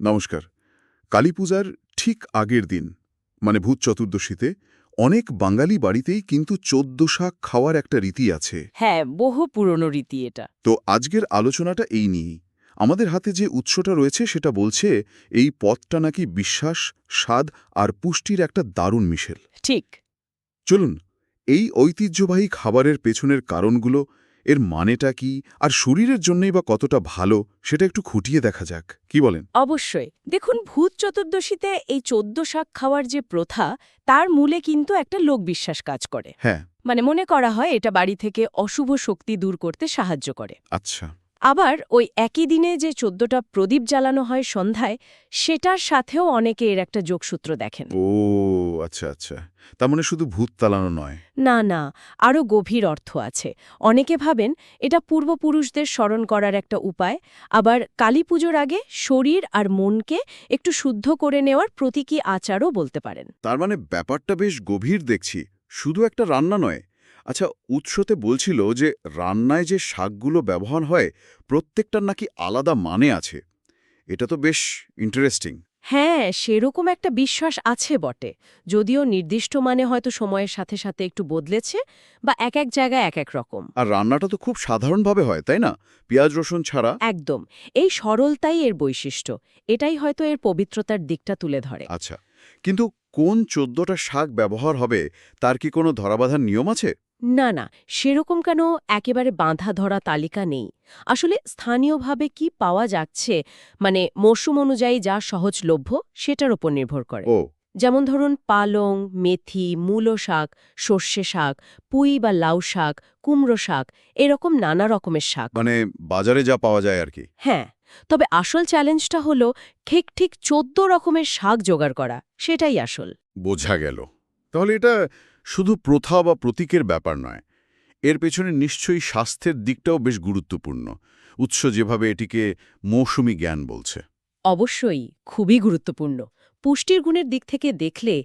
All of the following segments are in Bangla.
নমস্কার। কালীপূজার ঠিক আগের দিন মানে ভূত চতুর্দশীতে অনেক বাঙালি বাড়িতেই কিন্তু ১৪ শাক খাওয়ার একটা রীতি আছে। হ্যাঁ, বহু পুরনো রীতি এটা। তো আজকের আলোচনাটা এই নিয়েই। আমাদের হাতে যে উৎসটা রয়েছে সেটা বলছে এই পদটা নাকি বিশ্বাস, স্বাদ আর পুষ্টির একটা দারুণ মিশেল। ঠিক। চলুন এই ঐতিহ্যবাহী খাবারের পেছনের কারণগুলো, এর মানেটা কি আর শরীরের জন্যই বা কতটা ভালো সেটা একটু খুঁটিয়ে দেখা যাক, কি বলেন? অবশ্যই। দেখুন, ভূত চতুর্দশীতে এই ১৪ শাক খাওয়ার যে প্রথা, তার মূলে কিন্তু একটা লোকবিশ্বাস কাজ করে। হ্যাঁ। মানে মনে করা হয় এটা বাড়ি থেকে অশুভ শক্তি দূর করতে সাহায্য করে। আচ্ছা। আবার ওই একই দিনে যে ১৪টা প্রদীপ জ্বালানো হয় সন্ধ্যায়, সেটার সাথেও অনেকে এর একটা যোগসূত্র দেখেন। ও আচ্ছা আচ্ছা, তার মানে শুধু ভূত তাড়ানো নয়। না না, আরও গভীর অর্থ আছে। অনেকে ভাবেন এটা পূর্বপুরুষদের স্মরণ করার একটা উপায়, আবার কালীপুজোর আগে শরীর আর মনকে একটু শুদ্ধ করে নেওয়ার প্রতীকী আচারও বলতে পারেন। তার মানে ব্যাপারটা বেশ গভীর দেখছি, শুধু একটা রান্না নয়। আচ্ছা, উৎসতে বলছিল যে রান্নায় যে শাকগুলো ব্যবহার হয় প্রত্যেকটার নাকি আলাদা মানে আছে। এটা তো বেশ ইন্টারেস্টিং। হ্যাঁ, সেরকম একটা বিশ্বাস আছে বটে, যদিও নির্দিষ্ট মানে হয়তো সময়ের সাথে সাথে একটু বদলেছে বা এক এক জায়গায় এক এক রকম। আর রান্নাটা তো খুব সাধারণভাবে হয়, তাই না? পেঁয়াজ রসুন ছাড়া। একদম। এই সরলতাই এর বৈশিষ্ট্য। এটাই হয়তো এর পবিত্রতার দিকটা তুলে ধরে। আচ্ছা, কিন্তু কোন ১৪টা শাক ব্যবহার হবে তার কি কোনো ধরাবাঁধার নিয়ম আছে? না না, সেরকম কেন একেবারে বাঁধা ধরা তালিকা নেই। আসলে স্থানীয়ভাবে কি পাওয়া যাচ্ছে, মানে মরশুম অনুযায়ী যা সহজলভ্য সেটার উপর নির্ভর করে। ও যেমন ধরুন পালং, মেথি, মূলো শাক, সর্ষে শাক, পুঁই বা লাউ শাক, কুমড়ো শাক, এরকম নানা রকমের শাক। মানে বাজারে যা পাওয়া যায় আর কি। হ্যাঁ, তবে আসল চ্যালেঞ্জটা হলো ঠিক ঠিক ১৪ রকমের শাক জোগাড় করা, সেটাই আসল। বোঝা গেল। তাহলে এটা শুধু প্রথা বা প্রতীকের ব্যাপার নয়, এর পেছনে নিশ্চয়ই স্বাস্থ্যের দিকটাও বেশ গুরুত্বপূর্ণ। উৎস যেভাবে এটিকে মৌসুমি জ্ঞান বলছে। অবশ্যই, খুবই গুরুত্বপূর্ণ। পুষ্টির গুণের দিক থেকে দেখলে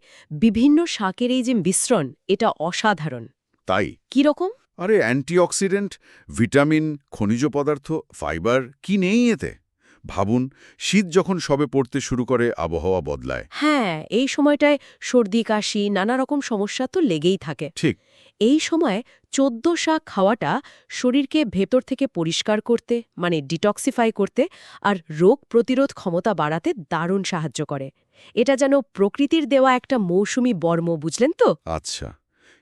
বিভিন্ন শাকের এই যে মিশ্রণ, এটা অসাধারণ। তাই? কিরকম? আরে অ্যান্টিঅক্সিডেন্ট, ভিটামিন, খনিজ পদার্থ, ফাইবার কি নেই এতে? ভাবুন, শীত যখন সবে পড়তে শুরু করে আবহাওয়া বদলায়। হ্যাঁ, এই সময়টায় সর্দি কাশি নানা রকম সমস্যা তো লেগেই থাকে। ঠিক। এই সময় ১৪ শাক খাওয়াটা শরীরকে ভেতর থেকে পরিষ্কার করতে, মানে ডিটক্সিফাই করতে, আর রোগ প্রতিরোধ ক্ষমতা বাড়াতে দারুণ সাহায্য করে। এটা যেন প্রকৃতির দেওয়া একটা মৌসুমি বর্ম, বুঝলেন তো? আচ্ছা,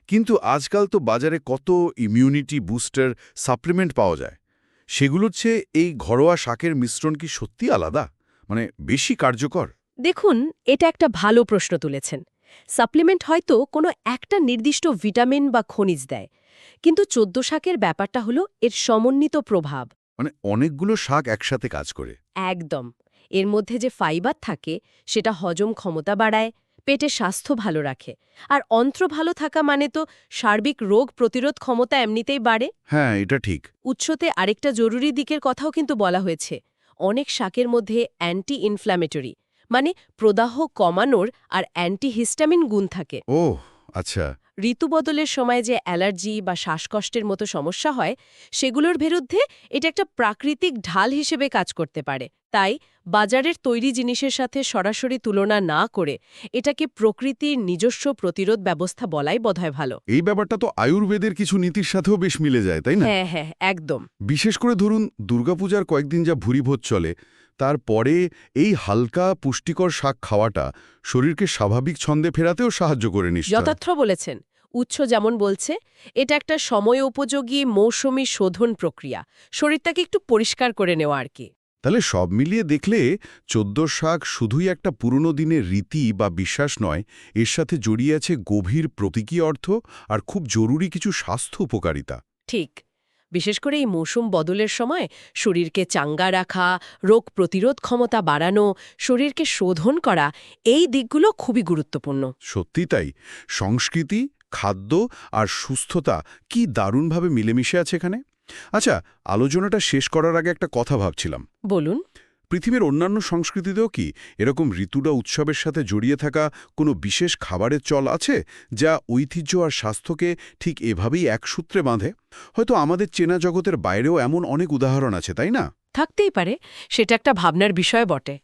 কিন্তু আজকাল তো বাজারে কত ইমিউনিটি বুস্টার সাপ্লিমেন্ট পাওয়া যায়। সেগুলোর চেয়ে এই ঘরোয়া শাকের মিশ্রণ কি সত্যি আলাদা, মানে বেশি কার্যকর? দেখুন, এটা একটা ভালো প্রশ্ন তুলেছেন। সাপ্লিমেন্ট হয়তো কোনো একটা নির্দিষ্ট ভিটামিন বা খনিজ দেয়, কিন্তু ১৪ শাকের ব্যাপারটা হলো এর সমন্বিত প্রভাব। মানে অনেকগুলো শাক একসাথে কাজ করে। একদম। এর মধ্যে যে ফাইবার থাকে সেটা হজম ক্ষমতা বাড়ায়, পেটের স্বাস্থ্য ভালো রাখে, আর অন্ত্র ভালো থাকা মানে তো সার্বিক রোগ প্রতিরোধ ক্ষমতা এমনিতেই বাড়ে। হ্যাঁ, এটা ঠিক। উৎসতে আরেকটা জরুরি দিকের কথাও কিন্তু বলা হয়েছে। অনেক শাকের মধ্যে অ্যান্টি ইনফ্ল্যামেটরি, মানে প্রদাহ কমানোর আর অ্যান্টিহিস্টামিন গুণ থাকে। ওহ আচ্ছা। ঋতু বদলের সময় যে অ্যালার্জি বা শ্বাসকষ্টের মতো সমস্যা হয়, সেগুলোর বিরুদ্ধে এটা একটা প্রাকৃতিক ঢাল হিসেবে কাজ করতে পারে। তাই বাজারের তৈরি জিনিসের সাথে সরাসরি তুলনা না করে এটাকে প্রকৃতির নিজস্ব প্রতিরোধ ব্যবস্থা বলাই বোধহয় ভালো। এই ব্যাপারটা তো আয়ুর্বেদের কিছু নীতির সাথেও বেশ মিলে যায়, তাই না? হ্যাঁ হ্যাঁ, একদম। বিশেষ করে ধরুন দুর্গাপূজার কয়েকদিন যা ভুরিভোজ চলে, তারপরে এই হালকা পুষ্টিকর শাক খাওয়াটা শরীরকে স্বাভাবিক ছন্দে ফেরাতেও সাহায্য করে নিশ্চয়। যথার্থ বলেছেন। উৎস যেমন বলছে, এটা একটা সময় উপযোগী মৌসুমী শোধন প্রক্রিয়া, শরীরটাকে একটু পরিষ্কার করে নেওয়া আর কি। তাহলে সব মিলিয়ে দেখলে ১৪ শাক শুধুই একটা পুরনো দিনের রীতি বা বিশ্বাস নয়, এর সাথে জড়িয়ে আছে গভীর প্রতীকী অর্থ আর খুব জরুরি কিছু স্বাস্থ্য উপকারিতা। ঠিক। বিশেষ করে এই মৌসুম বদলের সময় শরীরকে চাঙ্গা রাখা, রোগ প্রতিরোধ ক্ষমতা বাড়ানো, শরীরকে শোধন করা, এই দিকগুলো খুবই গুরুত্বপূর্ণ। সত্যি তাই। সংস্কৃতি, খাদ্য আর সুস্থতা কি দারুণভাবে মিলেমিশে আছে এখানে। আচ্ছা, আলোচনাটা শেষ করার আগে একটা কথা ভাবছিলাম। বলুন। পৃথিবীর অন্যান্য সংস্কৃতিতেও কি এরকম ঋতুটা উৎসবের সাথে জড়িয়ে থাকা কোনো বিশেষ খাবারের চল আছে, যা ঐতিহ্য আর স্বাস্থ্যকে ঠিক এভাবেই এক সূত্রে বাঁধে? হয়তো আমাদের চেনা জগতের বাইরেও এমন অনেক উদাহরণ আছে, তাই না? থাকতেই পারে, সেটা একটা ভাবনার বিষয় বটে।